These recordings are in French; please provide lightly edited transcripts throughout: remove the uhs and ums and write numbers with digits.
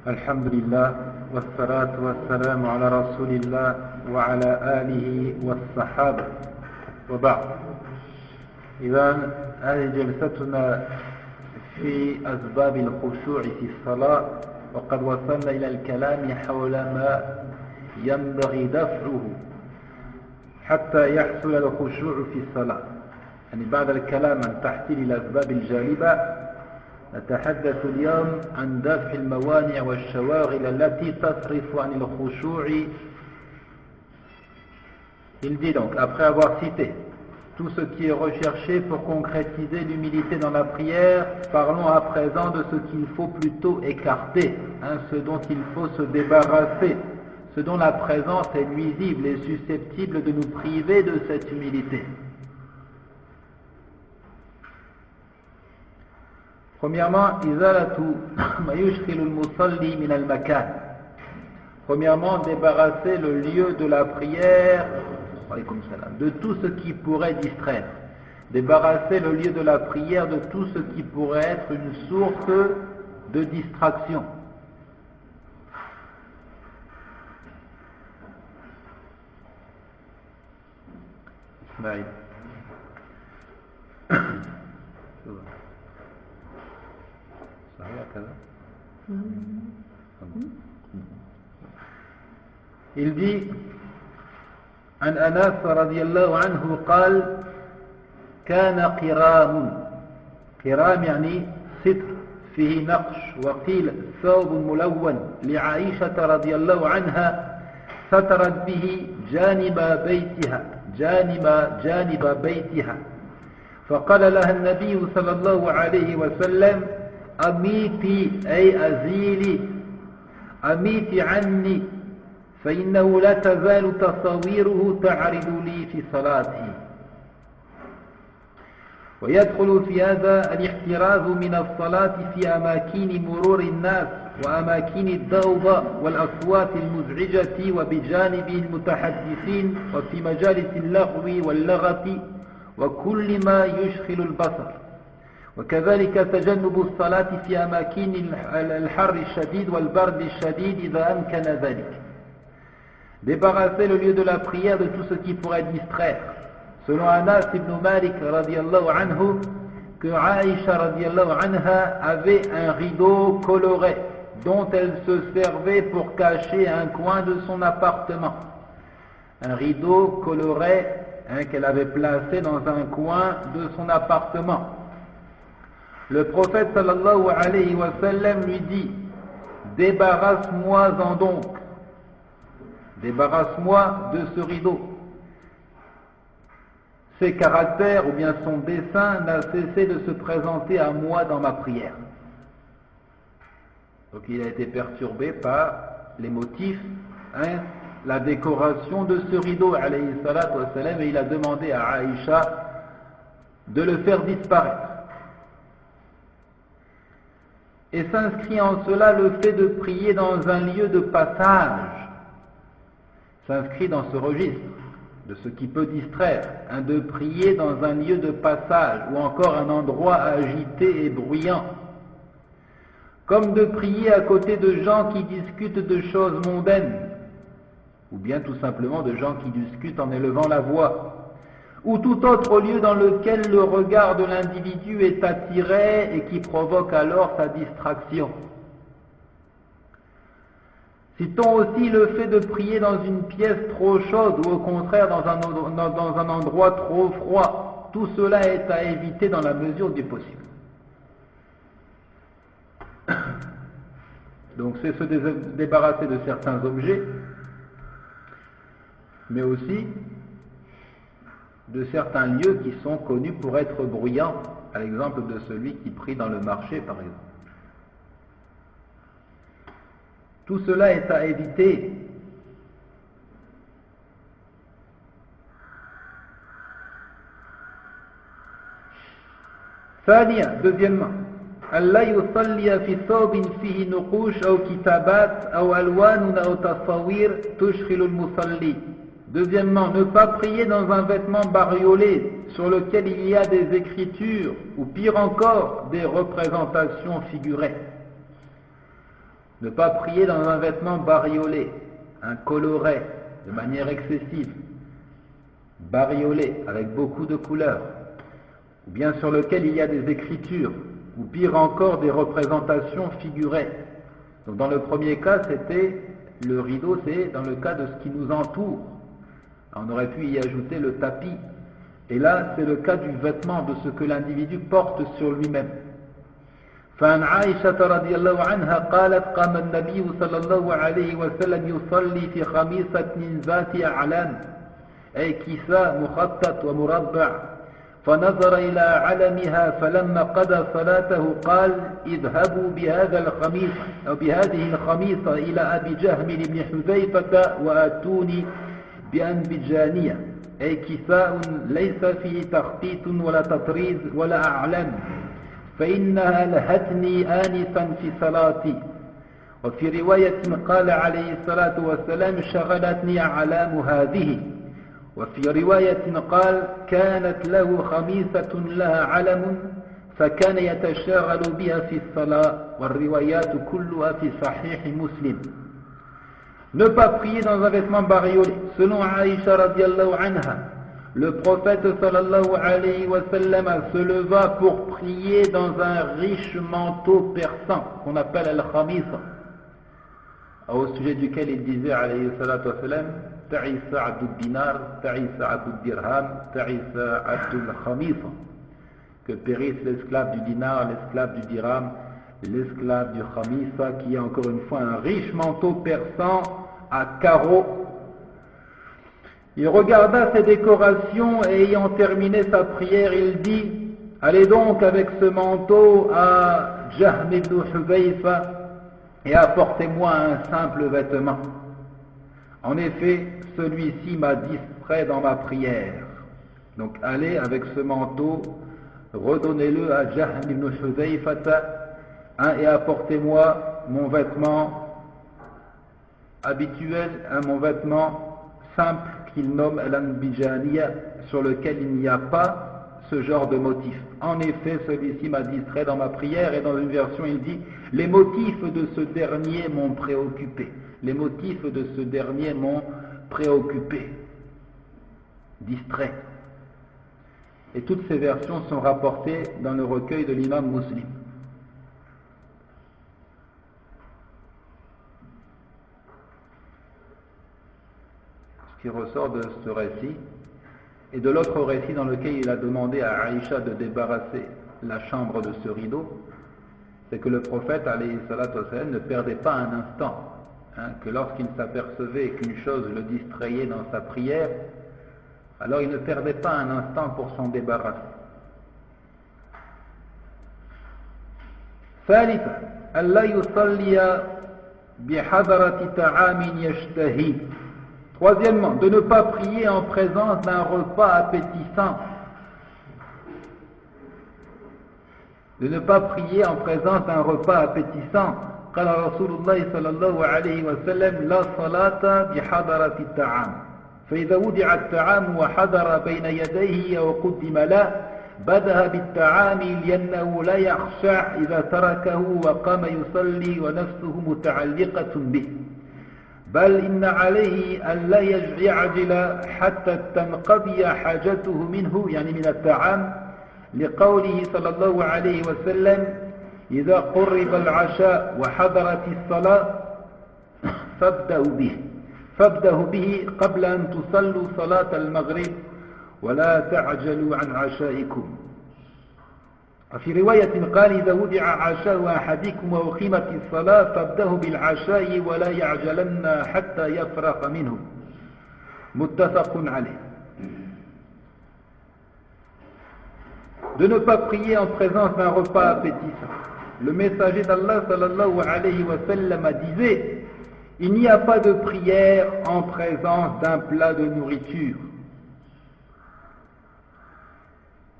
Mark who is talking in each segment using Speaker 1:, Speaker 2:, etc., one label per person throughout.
Speaker 1: الحمد لله والصلاة والسلام على رسول الله وعلى آله والصحابة وبعد. إذن هذه جلستنا في أسباب الخشوع في الصلاة، وقد وصلنا إلى الكلام حول ما ينبغي دفعه حتى يحصل الخشوع في الصلاة. يعني بعد الكلام عن تحصيل الأسباب الجالبة، نتحدث اليوم عن دفع الموانع والشواغل التي تصرف عن الخشوع. Il dit donc, après avoir cité tout ce qui est recherché pour concrétiser l'humilité dans la prière, parlons à présent de ce qu'il faut plutôt écarter, ce dont il faut se débarrasser, ce dont la présence est nuisible et susceptible de nous priver de cette humilité. Premièrement, premièrement, débarrasser le lieu de la prière de tout ce qui pourrait distraire. Débarrasser le lieu de la prière de tout ce qui pourrait être une source de distraction. Ismaël. Il dit عن أنس رضي الله عنه قال كان قرام يعني ستر فيه نقش، وقيل ثوب ملون لعائشة رضي الله عنها سترت به جانب بيتها فقال لها النبي صلى الله عليه وسلم أميتي أي أزيلي أميتي عني فإنه لا تزال تصاويره تعرض لي في صلاتي. ويدخل في هذا الاحتراز من الصلاة في أماكن مرور الناس وأماكن الضوضاء والأصوات المزعجة وبجانب المتحدثين وفي مجالس اللغو واللغط وكل ما يشغل البصر، وكذلك تجنب الصلاة في أماكن الحر الشديد والبرد الشديد إذا أمكن ذلك. Débarrasser le lieu de la prière de tout ce qui pourrait distraire. Selon Anas ibn Malik radiyallahu anhu, que Aïcha radiyallahu anha avait un rideau coloré dont elle se servait pour cacher un coin de son appartement. Un rideau coloré qu'elle avait placé dans un coin de son appartement. Le prophète sallallahu alayhi wa sallam lui dit: débarrasse-moi-en donc, débarrasse-moi de ce rideau. Ses caractères ou bien son dessein n'a cessé de se présenter à moi dans ma prière. Donc il a été perturbé par les motifs, la décoration de ce rideau alayhi salatu wa salam, et il a demandé à Aïcha de le faire disparaître. Et s'inscrit en cela le fait de prier dans un lieu de passage, s'inscrit dans ce registre de ce qui peut distraire, de prier dans un lieu de passage ou encore un endroit agité et bruyant, comme de prier à côté de gens qui discutent de choses mondaines, ou bien tout simplement de gens qui discutent en élevant la voix, ou tout autre lieu dans lequel le regard de l'individu est attiré et qui provoque alors sa distraction. Citons aussi le fait de prier dans une pièce trop chaude ou au contraire dans un endroit trop froid. Tout cela est à éviter dans la mesure du possible. Donc c'est se débarrasser de certains objets, mais aussi de certains lieux qui sont connus pour être bruyants, à l'exemple de celui qui prie dans le marché par exemple. Tout cela est à éviter. Deuxièmement, ألا يصلي في ثوب فيه نقوش أو كتابات أو ألوان أو تصاوير تشغل المصلي. Deuxièmement, ne pas prier dans un vêtement bariolé sur lequel il y a des écritures ou pire encore des représentations figurées. Ne pas prier dans un vêtement bariolé, coloré, de manière excessive, bariolé, avec beaucoup de couleurs, ou bien sur lequel il y a des écritures, ou pire encore des représentations figurées. Donc dans le premier cas, c'était le rideau, c'est dans le cas de ce qui nous entoure. On aurait pu y ajouter le tapis. Et là, c'est le cas du vêtement, de ce que l'individu porte sur lui-même. فعن عائشة رضي الله عنها قالت قام النبي صلى الله عليه وسلم يصلي في خميصة ذات أعلام أي كساء مخطط ومربع فنظر إلى علمها فلما قضى صلاته قال اذهبوا بهذا الخميص أو بهذه الخميصة إلى أبي جهم بن حذيفة وآتوني بأنبجانية أي كساء ليس فيه تخطيط ولا تطريز ولا أعلام فإنها لهتني آنفا في صلاتي. وفي رواية قال عليه الصلاة والسلام شغلتني أعلام هذه. وفي رواية قال كانت له خميسة لها علم فكان يتشاغل بها في الصلاة والروايات كلها في صحيح مسلم. Ne pas prier dans un vêtement bariolé. Selon Aïcha radiallahu anha, le prophète sallallahu alayhi wa sallam se leva pour prier dans un riche manteau persan qu'on appelle al-khamisa, au sujet duquel il disait alayhi salatu wa sallam ta'isa abdul dinar, ta'isa abdul dirham, ta'isa abdul khamisa, que périsse l'esclave du dinar, l'esclave du dirham, l'esclave du khamisa, qui est encore une fois un riche manteau persan à carreaux. Il regarda ces décorations et ayant terminé sa prière, il dit: allez donc avec ce manteau à Jahm ibn Hudayfa et apportez-moi un simple vêtement. En effet, celui-ci m'a distrait dans ma prière. Donc allez avec ce manteau, redonnez-le à Jahm ibn Hudayfa et apportez-moi mon vêtement habituel, mon vêtement simple qu'il nomme al-anbijaniya, sur lequel il n'y a pas ce genre de motif. En effet, celui-ci m'a distrait dans ma prière, et dans une version il dit: les motifs de ce dernier m'ont préoccupé. Les motifs de ce dernier m'ont préoccupé, distrait. Et toutes ces versions sont rapportées dans le recueil de l'imam Muslim. Qui ressort de ce récit et de l'autre récit dans lequel il a demandé à Aïcha de débarrasser la chambre de ce rideau, c'est que le prophète alayhi salatu wassalam ne perdait pas un instant, que lorsqu'il s'apercevait qu'une chose le distrayait dans sa prière, alors il ne perdait pas un instant pour s'en débarrasser. ثالثا ألا يصلي بحضرة طعام يشتهي. Troisièmement, de ne pas prier en présence d'un repas appétissant. De ne pas prier en présence d'un repas appétissant. قال رسول الله صلى الله عليه وسلم لا صلاة بحضرة الطعام فإذا وضع الطعام وحضر بين يديه وقدم له بدأ بالطعام لأنه لا يخشع إذا تركه وقام يصلي ونفسه متعلقة به بل إن عليه أن لا يعجل حتى تنقضي حاجته منه يعني من الطعام لقوله صلى الله عليه وسلم إذا قرب العشاء وحضرت الصلاة فابدأوا به قبل أن تصلوا صلاة المغرب ولا تعجلوا عن عشائكم. وفي رواية قال إذا وضع عشاء أحدكم وأقيمت الصلاة فابدأوا بالعشاء ولا يعجلن حتى يفرغ منه متفق عليه. De ne pas prier en présence d'un repas appétissant. Le messager d'Allah sallallahu alayhi wa sallam disait: il n'y a pas de prière en présence d'un plat de nourriture.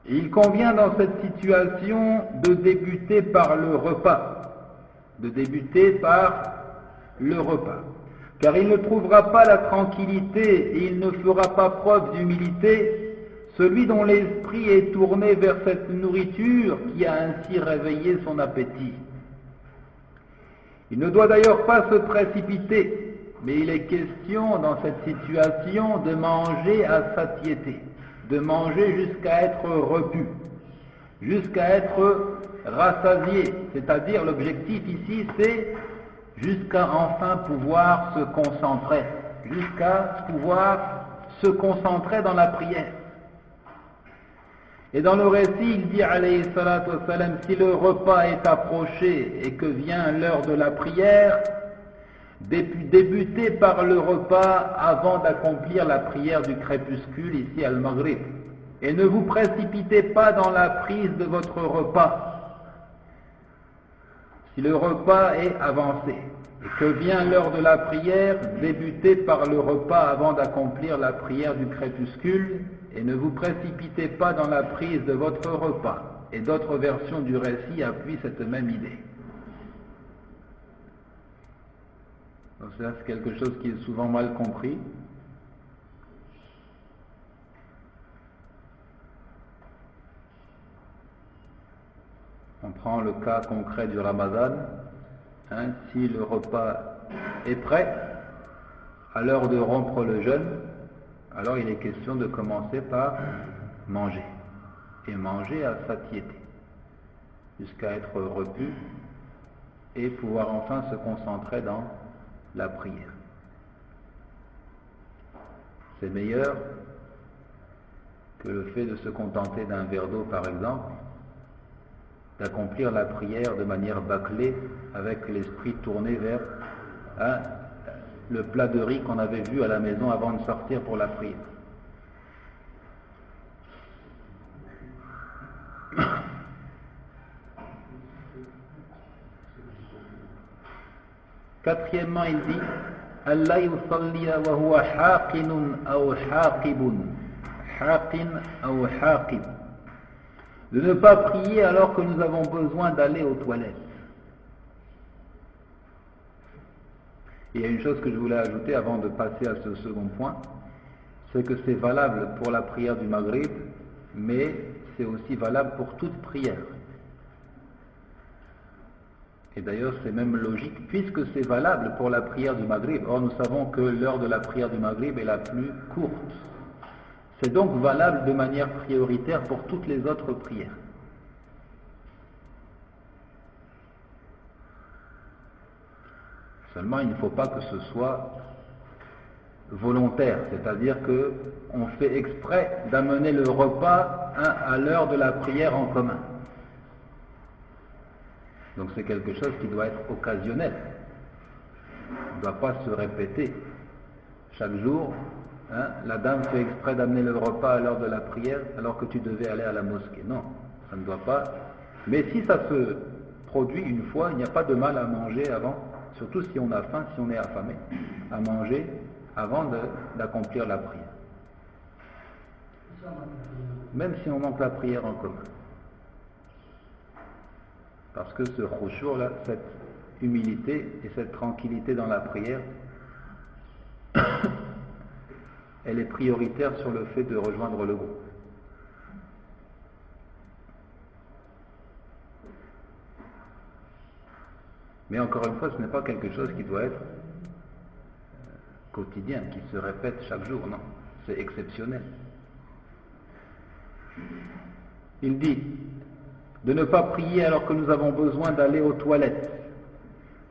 Speaker 1: Et il convient dans cette situation de débuter par le repas. Car il ne trouvera pas la tranquillité et il ne fera pas preuve d'humilité celui dont l'esprit est tourné vers cette nourriture qui a ainsi réveillé son appétit. Il ne doit d'ailleurs pas se précipiter, mais il est question dans cette situation de manger à satiété, de manger jusqu'à être repu, jusqu'à être rassasié, c'est-à-dire l'objectif ici c'est jusqu'à enfin pouvoir se concentrer, jusqu'à pouvoir se concentrer dans la prière. Et dans le récit, il dit alayhi salatu wassalam, si le repas est approché et que vient l'heure de la prière, débutez par le repas avant d'accomplir la prière du crépuscule ici à Al-Maghrib. Et ne vous précipitez pas dans la prise de votre repas. Si le repas est avancé et que vient l'heure de la prière, débutez par le repas avant d'accomplir la prière du crépuscule et ne vous précipitez pas dans la prise de votre repas. Et d'autres versions du récit appuient cette même idée. Donc ça, c'est quelque chose qui est souvent mal compris. On prend le cas concret du Ramadan. Si le repas est prêt, à l'heure de rompre le jeûne, alors il est question de commencer par manger. Et manger à satiété, jusqu'à être repu et pouvoir enfin se concentrer dans la prière. C'est meilleur que le fait de se contenter d'un verre d'eau, par exemple, d'accomplir la prière de manière bâclée, avec l'esprit tourné vers le plat de riz qu'on avait vu à la maison avant de sortir pour la prière. Quatrièmement, il dit Allah yusalliya wa huwa haqinun aw haqibun. Haqin aw haqib. De ne pas prier alors que nous avons besoin d'aller aux toilettes. Il y a une chose que je voulais ajouter avant de passer à ce second point, c'est que c'est valable pour la prière du Maghrib, mais c'est aussi valable pour toute prière. Et d'ailleurs c'est même logique, puisque c'est valable pour la prière du Maghrib. Or nous savons que l'heure de la prière du Maghrib est la plus courte. C'est donc valable de manière prioritaire pour toutes les autres prières. Seulement, il ne faut pas que ce soit volontaire, c'est-à-dire qu'on fait exprès d'amener le repas à l'heure de la prière en commun. Donc c'est quelque chose qui doit être occasionnel. Il ne doit pas se répéter chaque jour. La dame fait exprès d'amener le repas à l'heure de la prière alors que tu devais aller à la mosquée. Non, ça ne doit pas. Mais si ça se produit une fois, il n'y a pas de mal à manger avant, surtout si on a faim, si on est affamé, à manger avant d'accomplir la prière. Même si on manque la prière en commun. Parce que ce khushu' là, cette humilité et cette tranquillité dans la prière, elle est prioritaire sur le fait de rejoindre le groupe. Mais encore une fois, ce n'est pas quelque chose qui doit être quotidien, qui se répète chaque jour, non. C'est exceptionnel. Il dit de ne pas prier alors que nous avons besoin d'aller aux toilettes.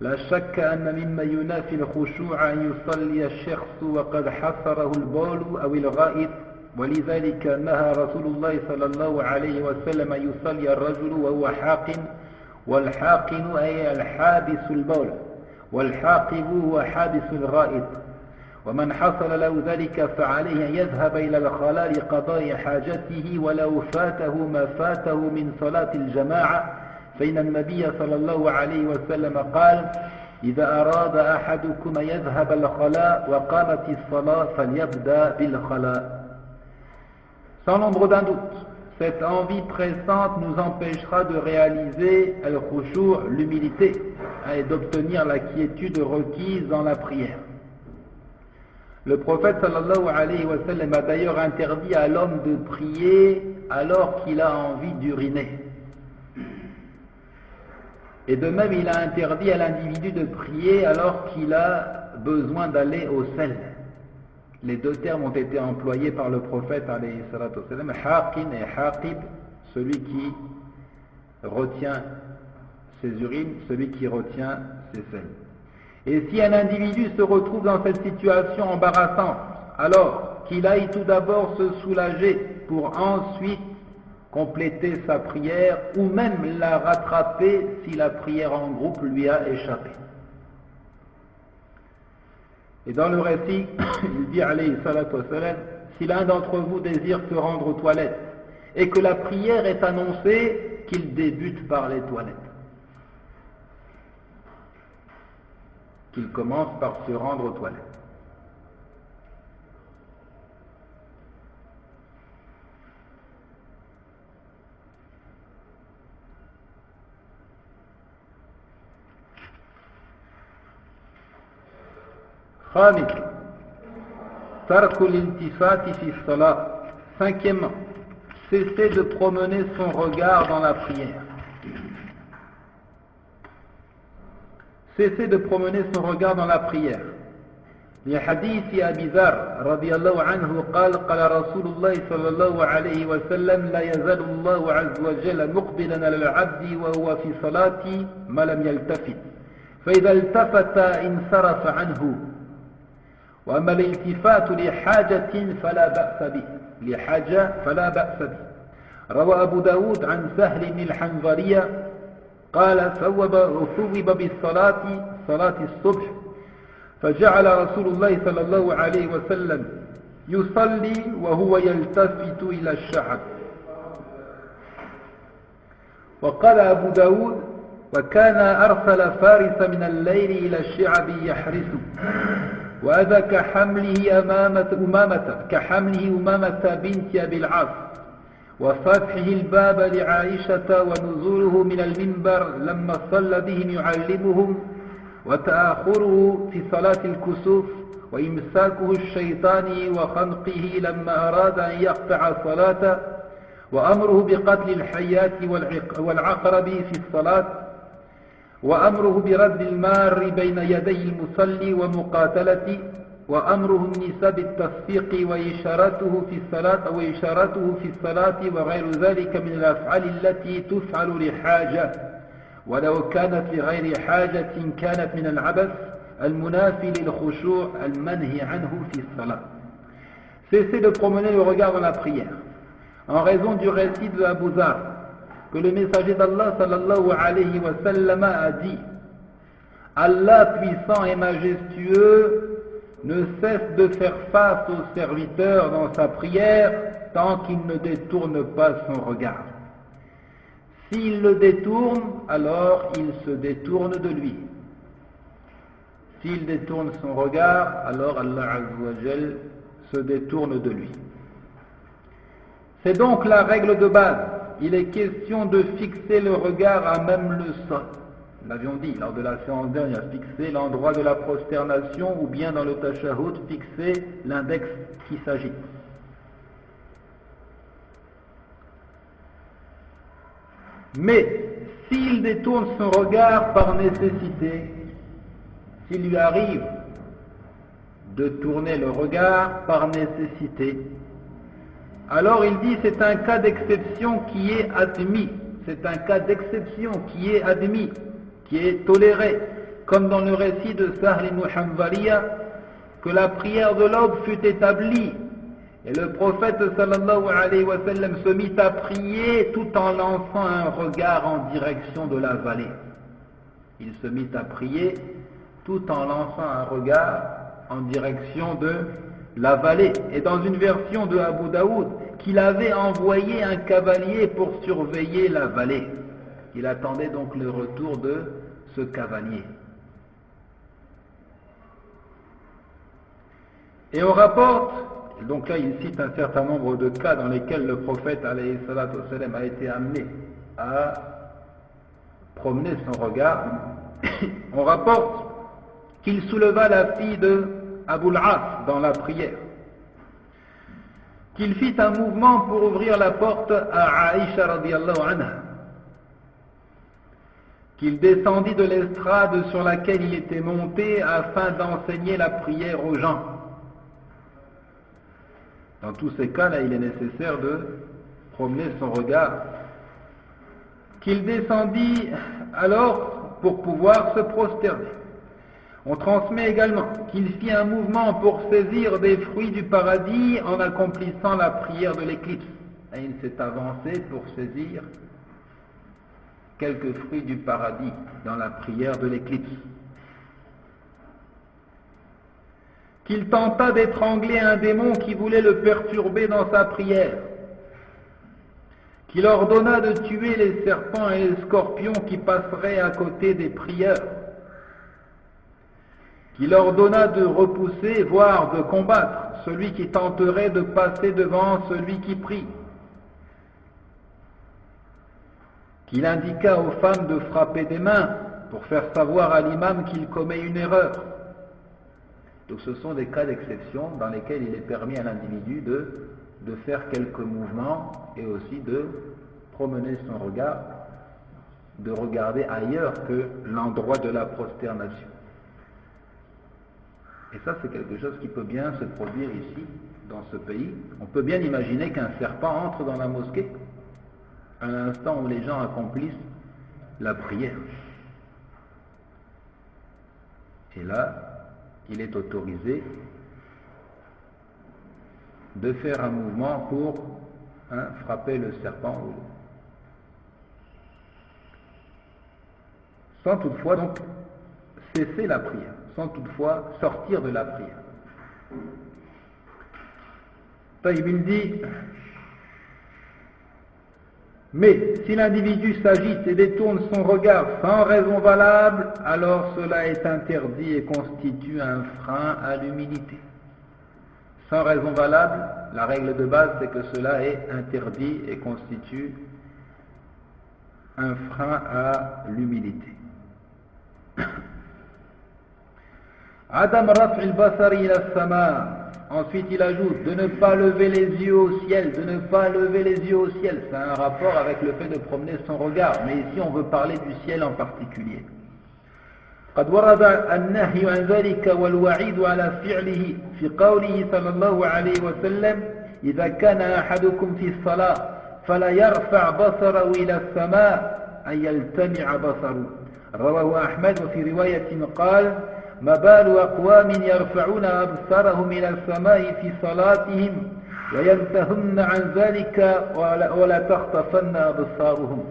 Speaker 1: لا شك أن مما ينافي الخشوع أن يصلي الشخص وقد حصره البول أو الغائط ولذلك نهى رسول الله صلى الله عليه وسلم أن يصلي الرجل وهو حاقن والحاقن أي الحابس البول والحاقب هو حابس الغائط ومن حصل له ذلك فعليه أن يذهب إلى الخلاء لقضاء حاجته ولو فاته ما فاته من صلاة الجماعة فإن النبي صلى الله عليه وسلم قال إذا أراد أحدكم يذهب الخلاء وقامت الصلاة فليبدأ بالخلاء. Sans l'ombre d'un doute, cette envie pressante nous empêchera de réaliser al-khushu', l'humilité, et d'obtenir la quiétude requise dans la prière. Le prophète sallallahu alayhi wa sallam a d'ailleurs interdit à l'homme de prier alors qu'il a envie d'uriner. Et de même, il a interdit à l'individu de prier alors qu'il a besoin d'aller au sel. Les deux termes ont été employés par le prophète, alayhi salatu wassalam, haqin et haqib, celui qui retient ses urines, celui qui retient ses selles. Et si un individu se retrouve dans cette situation embarrassante, alors qu'il aille tout d'abord se soulager pour ensuite compléter sa prière ou même la rattraper si la prière en groupe lui a échappé. Et dans le récit, il dit alayhi salatu wassalam, si l'un d'entre vous désire se rendre aux toilettes et que la prière est annoncée, qu'il débute par les toilettes. Qu'il commence par se rendre aux toilettes. خامس ترك الالتفات في الصلاة. Cinquièmement, cesser de promener son regard dans la prière. Cesser de promener son regard dans la prière. لحديث أبي ذر رضي الله عنه قال قال رسول الله صلى الله عليه وسلم لا يزال الله عز وجل مقبلا على العبد وهو في صلاة ما لم يلتفت فإذا التفت انصرف عنه وأما الالتفات لحاجة فلا بأس به لحاجة فلا بأس به. روى أبو داود عن سهل بن الحنظلية قال ثوب بالصلاة صلاة الصبح فجعل رسول الله صلى الله عليه وسلم يصلي وهو يلتفت إلى الشعب. وقال أبو داود وكان أرسل فارس من الليل إلى الشعب يحرسه وهذا كحمله أمامة بنت أبي العاص وفتحه الباب لعائشة ونزوله من المنبر لما صلى بهم يعلمهم وتآخره في صلاة الكسوف وإمساكه الشيطان وخنقه لما أراد أن يقطع صلاته وأمره بقتل الحيات والعقرب في الصلاة وأمره برد المار بين يدي المصلي ومقاتلته وأمره النساء بالتصفيق وإشارته في الصلاة وغير ذلك من الأفعال التي تفعل لحاجة ولو كانت لغير حاجة كانت من العبث المنافي للخشوع المنهي عنه في الصلاة. Cessez de promener le regard dans la prière en raison du récit de Abu Dharr que le messager d'Allah sallallahu alayhi wa sallam a dit: Allah puissant et majestueux ne cesse de faire face au serviteur dans sa prière tant qu'il ne détourne pas son regard. S'il le détourne, alors il se détourne de lui. S'il détourne son regard, alors Allah Azza wa Jal se détourne de lui. C'est donc la règle de base. Il est question de fixer le regard à même le sol. Nous l'avions dit lors de la séance dernière, fixer l'endroit de la prosternation ou bien dans le tashahhud, fixer l'index qui s'agite. Mais s'il détourne son regard par nécessité, s'il lui arrive de tourner le regard par nécessité, alors il dit c'est un cas d'exception qui est admis, c'est un cas d'exception qui est admis, qui est toléré, comme dans le récit de Sahl ibn Hanbaliya, que la prière de l'aube fut établie et le prophète sallallahu alayhi wa sallam se mit à prier tout en lançant un regard en direction de la vallée. Il se mit à prier tout en lançant un regard en direction de la vallée. Et dans une version de Abu Daoud, qu'il avait envoyé un cavalier pour surveiller la vallée. Il attendait donc le retour de ce cavalier. Et on rapporte, donc là il cite un certain nombre de cas dans lesquels le prophète alayhi salatu wassalam a été amené à promener son regard. On rapporte qu'il souleva la fille de Abu al-As dans la prière, qu'il fit un mouvement pour ouvrir la porte à Aïcha radiyallahu anha, qu'il descendit de l'estrade sur laquelle il était monté afin d'enseigner la prière aux gens. Dans tous ces cas-là, il est nécessaire de promener son regard. Qu'il descendit alors pour pouvoir se prosterner. On transmet également qu'il fit un mouvement pour saisir des fruits du paradis en accomplissant la prière de l'éclipse. Et il s'est avancé pour saisir quelques fruits du paradis dans la prière de l'éclipse. Qu'il tenta d'étrangler un démon qui voulait le perturber dans sa prière. Qu'il ordonna de tuer les serpents et les scorpions qui passeraient à côté des prieurs. Qu'il ordonna de repousser, voire de combattre, celui qui tenterait de passer devant celui qui prie. Qu'il indiqua aux femmes de frapper des mains pour faire savoir à l'imam qu'il commet une erreur. Donc ce sont des cas d'exception dans lesquels il est permis à l'individu de faire quelques mouvements et aussi de promener son regard, de regarder ailleurs que l'endroit de la prosternation. Et ça, c'est quelque chose qui peut bien se produire ici, dans ce pays. On peut bien imaginer qu'un serpent entre dans la mosquée à l'instant où les gens accomplissent la prière. Et là, il est autorisé de faire un mouvement pour frapper le serpent sans toutefois donc cesser la prière, sans toutefois sortir de la prière. Il dit: mais si l'individu s'agite et détourne son regard sans raison valable, alors cela est interdit et constitue un frein à l'humilité. Sans raison valable, la règle de base c'est que cela est interdit et constitue un frein à l'humilité. Adam raf' al-basar ila as-sama'. Ensuite il ajoute de ne pas lever les yeux au ciel, de ne pas lever les yeux au ciel. C'est un rapport avec le fait de promener son regard, mais ici on veut parler du ciel en particulier. قد ورد النهي عن ذلك والوعيد على فعله في قوله صلى الله عليه وسلم: إذا كان أحدكم في الصلاة فلا يرفع بصره إلى السماء أن يلتمع بصره. رواه أحمد وفي رواية قال: ما بال أقوام يرفعون أبصارهم إلى السماء في صلاتهم وينتهون عن ذلك ولا تخطفن أبصارهم.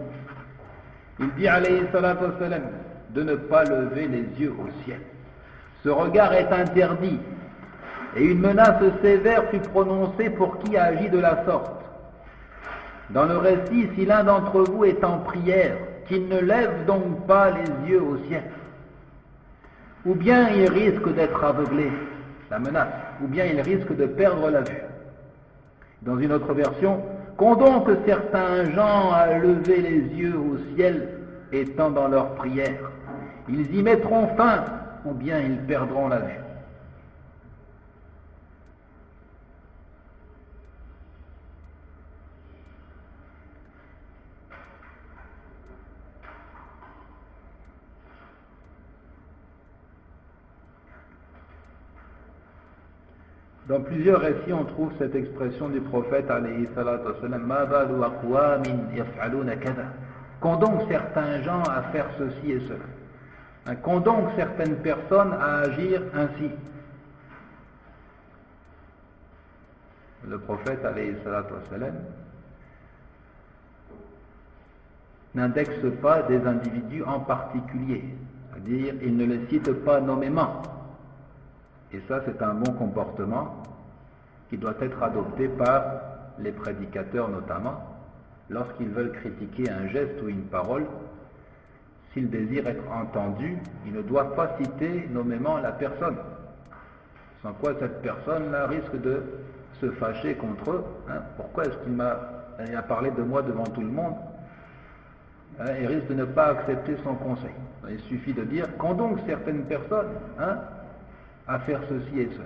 Speaker 1: Il dit alayhi salatu wassalam de ne pas lever les yeux au ciel. Ce regard est interdit et une menace sévère fut prononcée pour qui agit de la sorte. Dans le récit, si l'un d'entre vous est en prière, qu'il ne lève donc pas les yeux au ciel. Ou bien il risque d'être aveuglé, la menace, ou bien il risque de perdre la vue. Dans une autre version, qu'ont donc certains gens à lever les yeux au ciel étant dans leur prière. Ils y mettront fin, ou bien ils perdront la vue. Dans plusieurs récits, on trouve cette expression du prophète alayhi salatu wassalam: Ma balu aqwamin yaf'aluna kadha. Qu'ont donc certains gens à faire ceci et cela? Qu'ont donc certaines personnes à agir ainsi? Le prophète alayhi salatu wassalam n'indexe pas des individus en particulier, c'est-à-dire il ne les cite pas nommément. Et ça, c'est un bon comportement qui doit être adopté par les prédicateurs notamment, lorsqu'ils veulent critiquer un geste ou une parole. S'ils désirent être entendus, ils ne doivent pas citer nommément la personne, sans quoi cette personne-là risque de se fâcher contre eux. Pourquoi est-ce qu'il a parlé de moi devant tout le monde? Il risque de ne pas accepter son conseil. Il suffit de dire qu'ont donc certaines personnes à faire ceci et cela.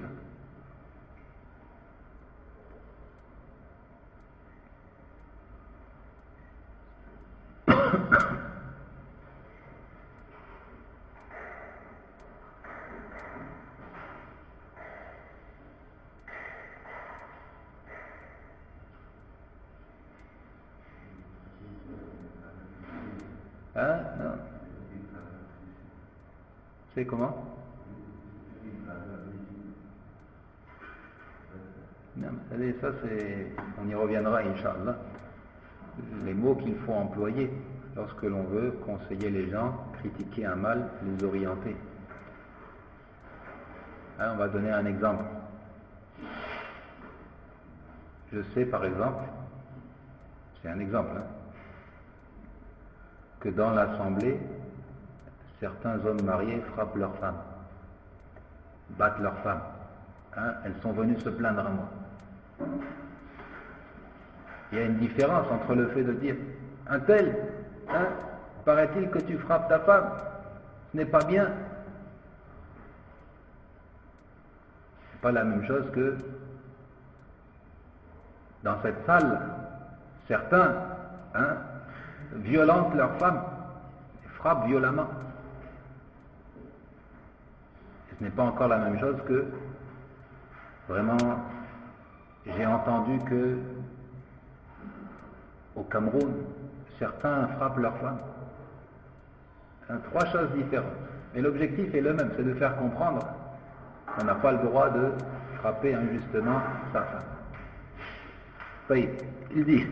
Speaker 1: Hein? Non. C'est comment? Non, vous savez, ça c'est... On y reviendra, Inch'Allah. Les mots qu'il faut employer lorsque l'on veut conseiller les gens, critiquer un mal, les orienter. Hein, on va donner un exemple. Je sais par exemple, c'est un exemple, hein, que dans l'assemblée, certains hommes mariés frappent leurs femmes, battent leurs femmes. Hein, elles sont venues se plaindre à moi. Il y a une différence entre le fait de dire un tel, hein, paraît-il que tu frappes ta femme, ce n'est pas bien. C'est pas la même chose que dans cette salle, certains, hein, violentent leurs femmes, frappent violemment. Et ce n'est pas encore la même chose que vraiment, j'ai entendu que au Cameroun, certains frappent leurs femmes. Hein, trois choses différentes. Mais l'objectif est le même, c'est de faire comprendre qu'on n'a pas le droit de frapper injustement sa femme. Il dit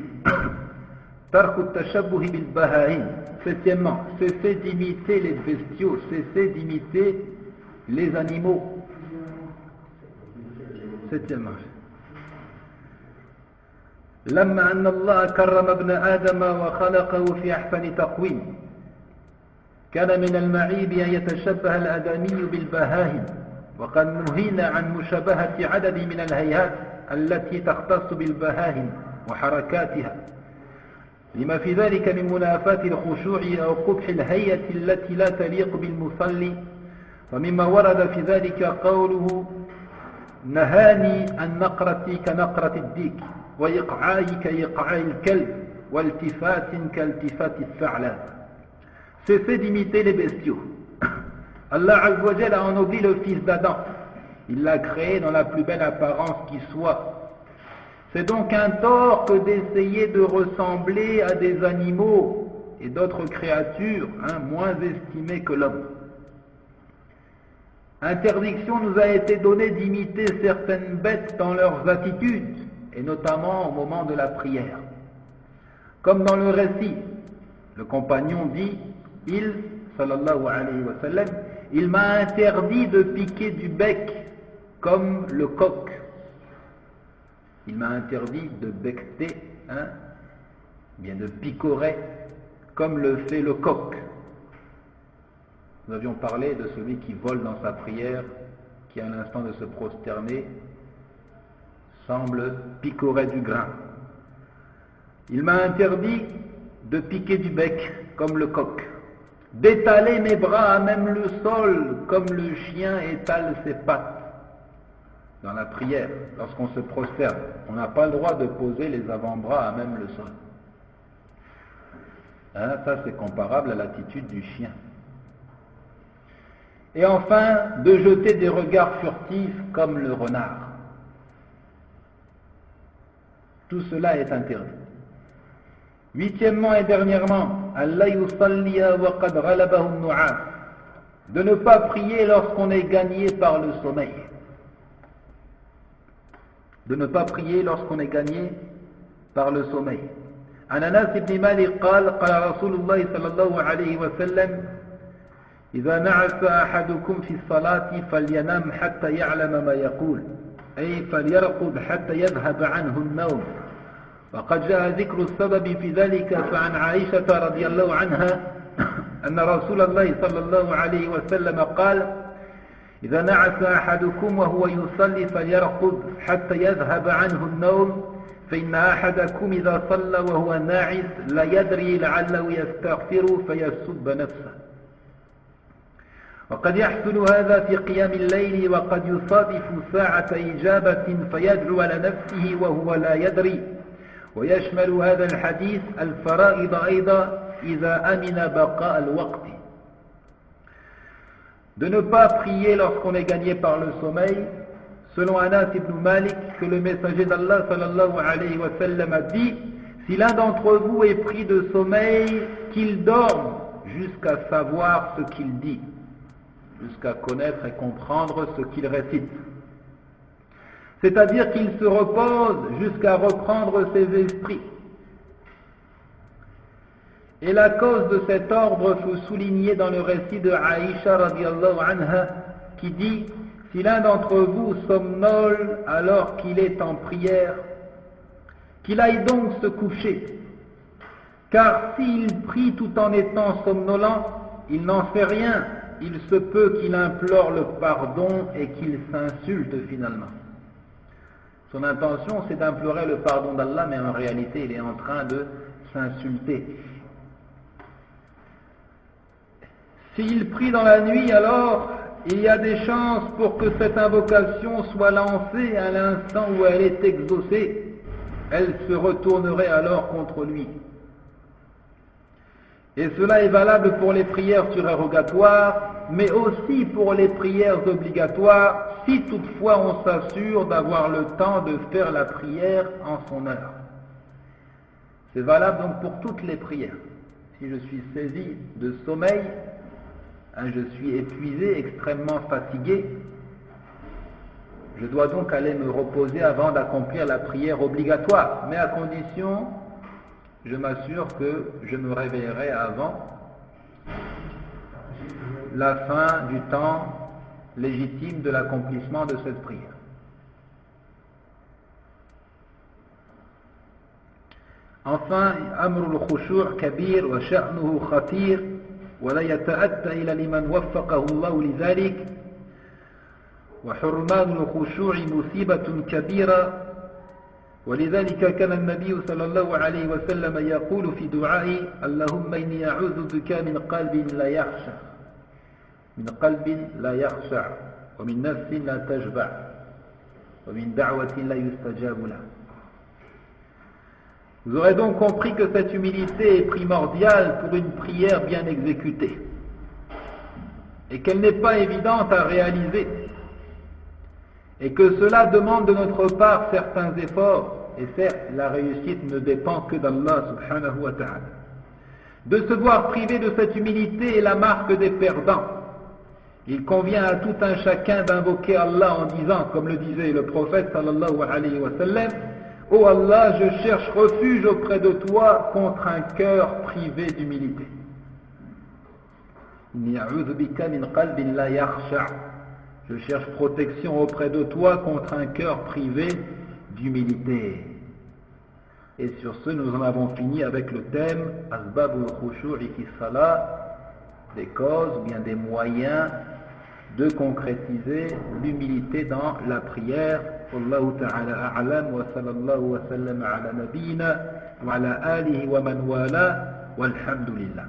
Speaker 1: septièmement, cessez d'imiter les bestiaux, cessez d'imiter les animaux. Septièmement, لما أن الله كرم ابن آدم وخلقه في أحسن تقويم كان من المعيب أن يتشبه الآدمي بالبهائم وقد نهينا عن مشابهة عدد من الهيئات التي تختص بالبهائم وحركاتها لما في ذلك من منافاة الخشوع أو قبح الهيئة التي لا تليق بالمصلي ومما ورد في ذلك قوله نهاني أن نقرتي كنقرة الديك وإقعاء كإقعاء الكلب والتفات كالتفات الثعلب. Cessez d'imiter les bestiaux. Allah Azza wa Jalla a ennobli le fils d'Adam. Il l'a créé dans la plus belle apparence qui soit. C'est donc un tort que d'essayer de ressembler à des animaux et d'autres créatures, hein, moins estimées que l'homme. Interdiction nous a été donnée d'imiter certaines bêtes dans leurs attitudes, et notamment au moment de la prière. Comme dans le récit, le compagnon dit, sallallahu alayhi wa sallam, il m'a interdit de piquer du bec comme le coq. Il m'a interdit de becqueter, hein, bien de picorer comme le fait le coq. Nous avions parlé de celui qui vole dans sa prière, qui à l'instant de se prosterner semble picorer du grain. Il m'a interdit de piquer du bec comme le coq, d'étaler mes bras à même le sol comme le chien étale ses pattes. Dans la prière, lorsqu'on se prosterne, on n'a pas le droit de poser les avant-bras à même le sol. Hein, ça c'est comparable à l'attitude du chien. Et enfin, de jeter des regards furtifs comme le renard. Tout cela est interdit. Huitièmement et dernièrement, de ne pas prier lorsqu'on est gagné par le sommeil. De ne pas prier lorsqu'on est gagné par le sommeil. عن أنس بن مالك قال رسول الله صلى الله عليه وسلم إذا نعس أحدكم في الصلاة فلينام حتى يعلم ما يقول أي فليرقد حتى يذهب عنه النوم. وقد جاء ذكر السبب في ذلك فعن عائشة رضي الله عنها أن رسول الله صلى الله عليه وسلم قال إذا نعس أحدكم وهو يصلي فليرقد حتى يذهب عنه النوم فإن أحدكم إذا صلى وهو ناعس لا يدري لعله يستغفر فيسب نفسه. وقد يحصل هذا في قيام الليل وقد يصادف ساعة إجابة فيدعو على نفسه وهو لا يدري. ويشمل هذا الحديث الفرائض أيضا إذا أمن بقاء الوقت. De ne pas prier lorsqu'on est gagné par le sommeil, selon Anas ibn Malik, que le messager d'Allah sallallahu alayhi wa sallam a dit, si l'un d'entre vous est pris de sommeil, qu'il dorme jusqu'à savoir ce qu'il dit, jusqu'à connaître et comprendre ce qu'il récite. C'est-à-dire qu'il se repose jusqu'à reprendre ses esprits. Et la cause de cet ordre fut soulignée dans le récit de Aïcha radiallahu anha qui dit: si l'un d'entre vous somnole alors qu'il est en prière, qu'il aille donc se coucher, car s'il prie tout en étant somnolent, il n'en fait rien, il se peut qu'il implore le pardon et qu'il s'insulte finalement. Son intention c'est d'implorer le pardon d'Allah, mais en réalité il est en train de s'insulter. S'il prie dans la nuit, alors il y a des chances pour que cette invocation soit lancée à l'instant où elle est exaucée. Elle se retournerait alors contre lui. Et cela est valable pour les prières surérogatoires, mais aussi pour les prières obligatoires, si toutefois on s'assure d'avoir le temps de faire la prière en son heure. C'est valable donc pour toutes les prières. Si je suis saisi de sommeil, je suis épuisé, extrêmement fatigué, je dois donc aller me reposer avant d'accomplir la prière obligatoire, mais à condition, je m'assure que je me réveillerai avant la fin du temps légitime de l'accomplissement de cette prière. Enfin, amrul khushu' kabir wa sha'nuhu khatir ولا يتأتى إلا لمن وفقه الله لذلك وحرمان الخشوع مصيبة كبيرة ولذلك كان النبي صلى الله عليه وسلم يقول في دعائه اللهم إني أعوذ بك من قلب لا يخشع ومن نفس لا تشبع ومن دعوة لا يستجاب له. Vous aurez donc compris que cette humilité est primordiale pour une prière bien exécutée et qu'elle n'est pas évidente à réaliser et que cela demande de notre part certains efforts, et certes la réussite ne dépend que d'Allah subhanahu wa ta'ala. De se voir privé de cette humilité est la marque des perdants. Il convient à tout un chacun d'invoquer Allah en disant, comme le disait le prophète sallallahu alayhi wa sallam: ô Allah, je cherche refuge auprès de toi contre un cœur privé d'humilité. Je cherche protection auprès de toi contre un cœur privé d'humilité. Et sur ce, nous en avons fini avec le thème Asbabul khushu'i fi salat, des causes ou bien des moyens de concrétiser l'humilité dans la prière. والله تعالى أعلم وصلى الله وسلم على نبينا وعلى آله ومن والاه والحمد لله.